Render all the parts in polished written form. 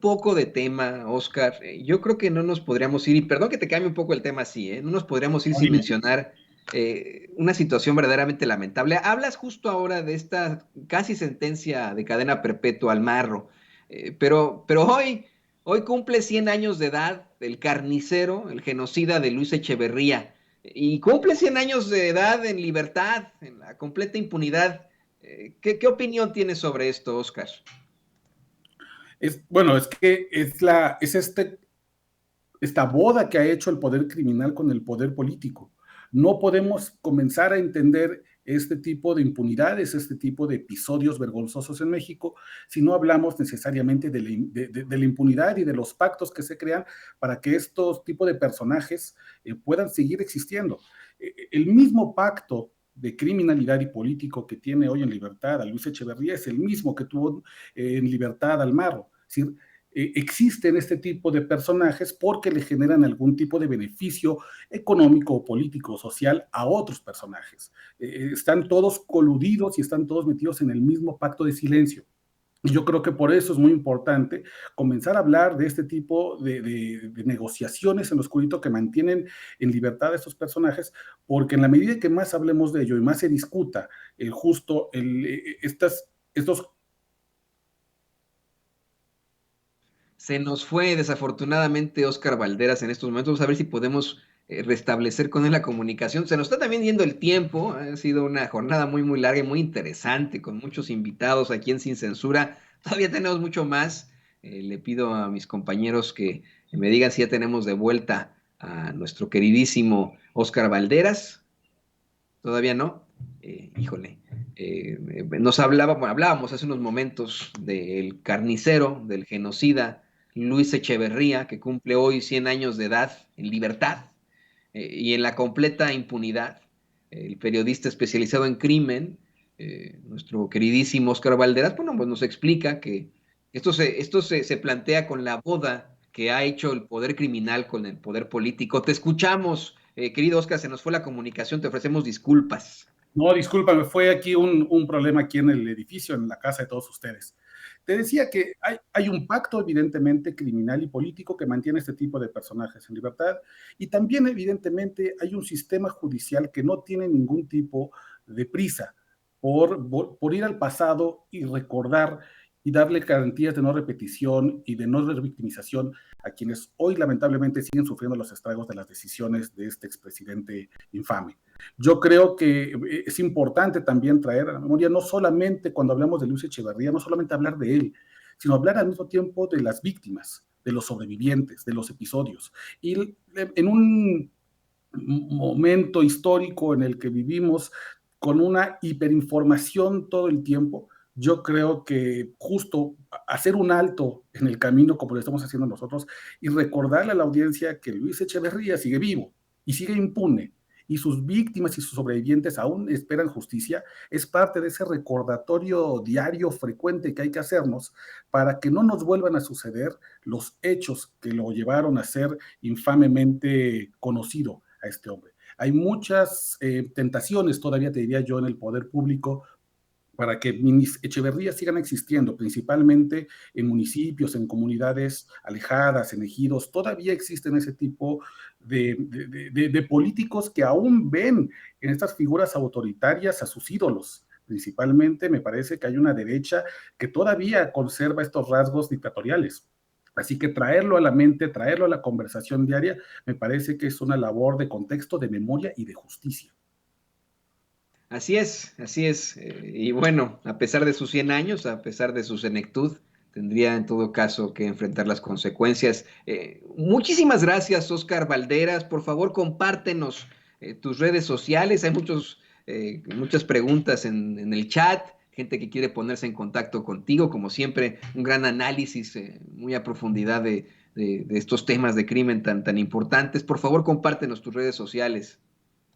poco de tema, Oscar. Yo creo que no nos podríamos ir, y perdón que te cambie un poco el tema así, ¿eh? No nos podríamos ir No, sin dime. mencionar una situación verdaderamente lamentable. Hablas justo ahora de esta casi sentencia de cadena perpetua al Marro, pero hoy cumple 100 años de edad el carnicero, el genocida de Luis Echeverría, y cumple 100 años de edad en libertad, en la completa impunidad. ¿Qué opinión tienes sobre esto, Oscar? Bueno, es que esta boda que ha hecho el poder criminal con el poder político. No podemos comenzar a entender este tipo de impunidades, este tipo de episodios vergonzosos en México, si no hablamos necesariamente de la impunidad y de los pactos que se crean para que estos tipos de personajes puedan seguir existiendo. El mismo pacto de criminalidad y político que tiene hoy en libertad a Luis Echeverría es el mismo que tuvo en libertad al Marro. Es decir, existen este tipo de personajes porque le generan algún tipo de beneficio económico, político, social a otros personajes. Están todos coludidos y están todos metidos en el mismo pacto de silencio. Y yo creo que por eso es muy importante comenzar a hablar de este tipo de negociaciones en lo oscurito que mantienen en libertad a estos personajes, porque en la medida que más hablemos de ello y más se discuta el justo, estos. Se nos fue desafortunadamente Oscar Valderas en estos momentos. Vamos a ver si podemos restablecer con él la comunicación. Se nos está también yendo el tiempo. Ha sido una jornada muy larga y muy interesante, con muchos invitados aquí en Sin Censura. Todavía tenemos mucho más. Le pido a mis compañeros que me digan si ya tenemos de vuelta a nuestro queridísimo Oscar Valderas. Todavía no. Híjole. Bueno, hablábamos hace unos momentos del carnicero, del genocida Luis Echeverría, que cumple hoy 100 años de edad en libertad y en la completa impunidad. El periodista especializado en crimen, nuestro queridísimo Oscar Valderas, bueno, pues nos explica que se plantea con la boda que ha hecho el poder criminal con el poder político. Te escuchamos, querido Oscar, se nos fue la comunicación, te ofrecemos disculpas. No, discúlpame, fue aquí un problema aquí en el edificio, en la casa de todos ustedes. Te decía que hay un pacto evidentemente criminal y político que mantiene este tipo de personajes en libertad y también evidentemente hay un sistema judicial que no tiene ningún tipo de prisa por ir al pasado y recordar y darle garantías de no repetición y de no revictimización a quienes hoy lamentablemente siguen sufriendo los estragos de las decisiones de este expresidente infame. Yo creo que es importante también traer a la memoria, no solamente cuando hablamos de Luis Echeverría, no solamente hablar de él, sino hablar al mismo tiempo de las víctimas, de los sobrevivientes, de los episodios. Y en un momento histórico en el que vivimos con una hiperinformación todo el tiempo, yo creo que justo hacer un alto en el camino como lo estamos haciendo nosotros y recordarle a la audiencia que Luis Echeverría sigue vivo y sigue impune y sus víctimas y sus sobrevivientes aún esperan justicia, es parte de ese recordatorio diario frecuente que hay que hacernos para que no nos vuelvan a suceder los hechos que lo llevaron a ser infamemente conocido a este hombre. Hay muchas tentaciones, todavía te diría yo, en el poder público para que minis Echeverrías sigan existiendo, principalmente en municipios, en comunidades alejadas, en ejidos. Todavía existen ese tipo de políticos que aún ven en estas figuras autoritarias a sus ídolos. Principalmente me parece que hay una derecha que todavía conserva estos rasgos dictatoriales. Así que traerlo a la mente, traerlo a la conversación diaria, me parece que es una labor de contexto, de memoria y de justicia. Así es, así es. Y bueno, a pesar de sus 100 años, a pesar de su senectud, tendría en todo caso que enfrentar las consecuencias. Muchísimas gracias, Oscar Valderas. Por favor, compártenos tus redes sociales. Hay muchas preguntas en el chat, gente que quiere ponerse en contacto contigo. Como siempre, un gran análisis muy a profundidad de estos temas de crimen tan importantes. Por favor, compártenos tus redes sociales.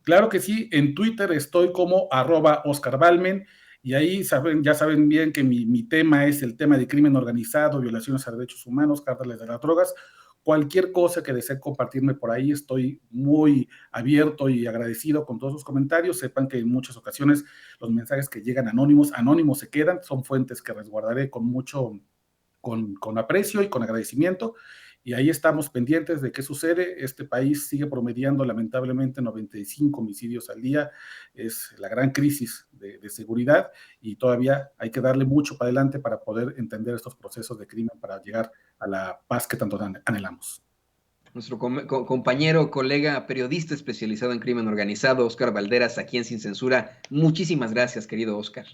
Claro que sí, en Twitter estoy como @OscarBalmen y ahí ya saben bien que mi tema es el tema de crimen organizado, violaciones a derechos humanos, cárteles de las drogas. Cualquier cosa que deseen compartirme por ahí, estoy muy abierto y agradecido con todos sus comentarios. Sepan que en muchas ocasiones los mensajes que llegan anónimos se quedan, son fuentes que resguardaré con mucho con aprecio y con agradecimiento, y ahí estamos pendientes de qué sucede. Este país sigue promediando lamentablemente 95 homicidios al día, es la gran crisis de seguridad, y todavía hay que darle mucho para adelante para poder entender estos procesos de crimen, para llegar a la paz que tanto anhelamos. Nuestro compañero, colega, periodista especializado en crimen organizado, Óscar Balderas, aquí en Sin Censura. Muchísimas gracias, querido Óscar.